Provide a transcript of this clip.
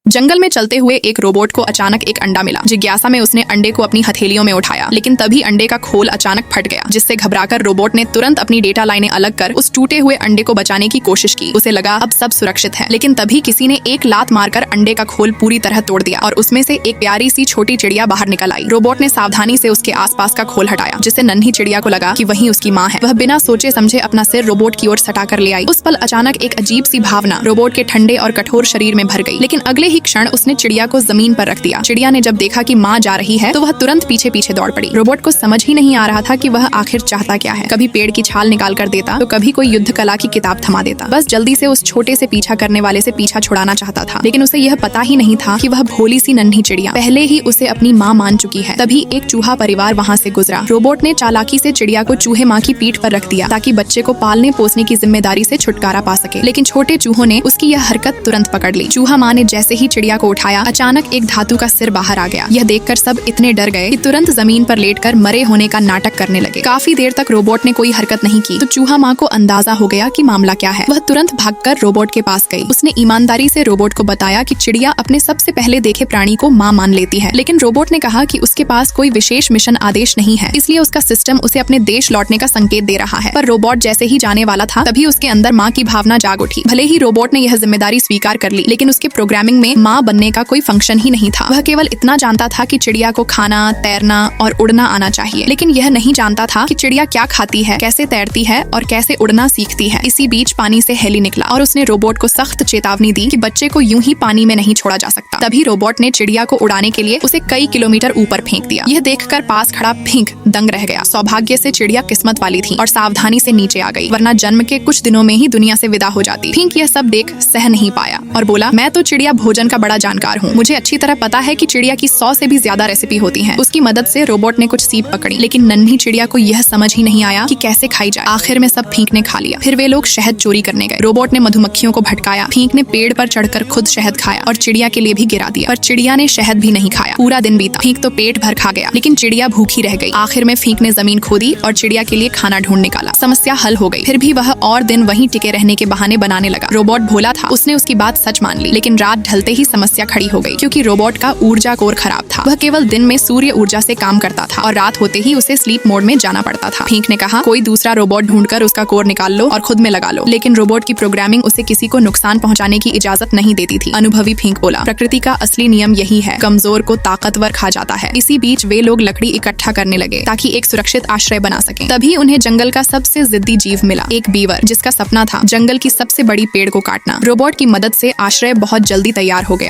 जंगल में चलते हुए एक रोबोट को अचानक एक अंडा मिला। जिज्ञासा में उसने अंडे को अपनी हथेलियों में उठाया, लेकिन तभी अंडे का खोल अचानक फट गया, जिससे घबराकर रोबोट ने तुरंत अपनी डेटा लाइनें अलग कर उस टूटे हुए अंडे को बचाने की कोशिश की। उसे लगा अब सब सुरक्षित है, लेकिन तभी किसी ने एक लात मारकर अंडे का खोल पूरी तरह तोड़ दिया और उसमें से एक प्यारी सी छोटी चिड़िया बाहर निकल आई। रोबोट ने सावधानी से उसके आसपास का खोल हटाया, जिससे नन्ही चिड़िया को लगा कि वही उसकी माँ है। वह बिना सोचे समझे अपना सिर रोबोट की ओर सटाकर ले आई। उस पल अचानक एक अजीब सी भावना रोबोट के ठंडे और कठोर शरीर में भर गई, लेकिन अगले ही क्षण उसने चिड़िया को जमीन पर रख दिया। चिड़िया ने जब देखा कि माँ जा रही है तो वह तुरंत पीछे पीछे दौड़ पड़ी। रोबोट को समझ ही नहीं आ रहा था कि वह आखिर चाहता क्या है। कभी पेड़ की छाल निकाल कर देता तो कभी कोई युद्ध कला की किताब थमा देता। बस जल्दी से उस छोटे से पीछा करने वाले से पीछा छुड़ाना चाहता था, लेकिन उसे यह पता ही नहीं था कि वह भोली सी नन्ही चिड़िया पहले ही उसे अपनी माँ मान चुकी है। तभी एक चूहा परिवार वहाँ से गुजरा। रोबोट ने चालाकी से चिड़िया को चूहे माँ की पीठ पर रख दिया ताकि बच्चे को पालने पोसने की जिम्मेदारी से छुटकारा पा सके, लेकिन छोटे चूहों ने उसकी यह हरकत तुरंत पकड़ ली। चूहा माँ ने जैसे ही चिड़िया को उठाया, अचानक एक धातु का सिर बाहर आ गया। यह देखकर सब इतने डर गए कि तुरंत जमीन पर लेटकर मरे होने का नाटक करने लगे। काफी देर तक रोबोट ने कोई हरकत नहीं की तो चूहा माँ को अंदाजा हो गया कि मामला क्या है। वह तुरंत भागकर रोबोट के पास गई। उसने ईमानदारी से रोबोट को बताया कि चिड़िया अपने सबसे पहले देखे प्राणी को माँ मान लेती है, लेकिन रोबोट ने कहा कि उसके पास कोई विशेष मिशन आदेश नहीं है, इसलिए उसका सिस्टम उसे अपने देश लौटने का संकेत दे रहा है। पर रोबोट जैसे ही जाने वाला था तभी उसके अंदर माँ की भावना जाग उठी। भले ही रोबोट ने यह जिम्मेदारी स्वीकार कर ली, लेकिन उसके प्रोग्रामिंग में माँ बनने का कोई फंक्शन ही नहीं था। वह केवल इतना जानता था कि चिड़िया को खाना, तैरना और उड़ना आना चाहिए, लेकिन यह नहीं जानता था कि चिड़िया क्या खाती है, कैसे तैरती है और कैसे उड़ना सीखती है। इसी बीच पानी से हेली निकला और उसने रोबोट को सख्त चेतावनी दी कि बच्चे को यूं ही पानी में नहीं छोड़ा जा सकता। तभी रोबोट ने चिड़िया को उड़ाने के लिए उसे कई किलोमीटर ऊपर फेंक दिया। यह देखकर पास खड़ा फिंक दंग रह गया। सौभाग्य से चिड़िया किस्मत वाली थी और सावधानी से नीचे आ गई, वरना जन्म के कुछ दिनों में ही दुनिया से विदा हो जाती। फिंक यह सब देख सह नहीं पाया और बोला, मैं तो चिड़िया भोजन का बड़ा जानकार हूँ, मुझे अच्छी तरह पता है कि चिड़िया की 100 से भी ज्यादा रेसिपी होती हैं। उसकी मदद से रोबोट ने कुछ सीप पकड़ी, लेकिन नन्ही चिड़िया को यह समझ ही नहीं आया कि कैसे खाई जाए। आखिर में सब फींक ने खा लिया। फिर वे लोग शहद चोरी करने गए। रोबोट ने मधुमक्खियों को भटकाया, फींक ने पेड़ पर चढ़कर खुद शहद खाया और चिड़िया के लिए भी गिरा दिया, पर चिड़िया ने शहद भी नहीं खाया। पूरा दिन बीता, फींक तो पेट भर खा गया, लेकिन चिड़िया भूखी रह गई। आखिर में फींक ने जमीन खोदी और चिड़िया के लिए खाना ढूंढ निकाला। समस्या हल हो गई। फिर भी वह और दिन वहीं टिके रहने के बहाने बनाने लगा। रोबोट भोला था, उसने उसकी बात सच मान ली, लेकिन रात ढलते ही समस्या खड़ी हो गई, क्योंकि रोबोट का ऊर्जा कोर खराब था। वह केवल दिन में सूर्य ऊर्जा से काम करता था और रात होते ही उसे स्लीप मोड में जाना पड़ता था। फींक ने कहा, कोई दूसरा रोबोट ढूंढकर उसका कोर निकाल लो और खुद में लगा लो, लेकिन रोबोट की प्रोग्रामिंग उसे किसी को नुकसान पहुंचाने की इजाजत नहीं देती थी। अनुभवी फींक बोला, प्रकृति का असली नियम यही है, कमजोर को ताकतवर खा जाता है। इसी बीच वे लोग लकड़ी इकट्ठा करने लगे ताकि एक सुरक्षित आश्रय बना सकें। तभी उन्हें जंगल का सबसे जिद्दी जीव मिला, एक बीवर, जिसका सपना था जंगल की सबसे बड़ी पेड़ को काटना। रोबोट की मदद से आश्रय बहुत जल्दी तैयार हो गया।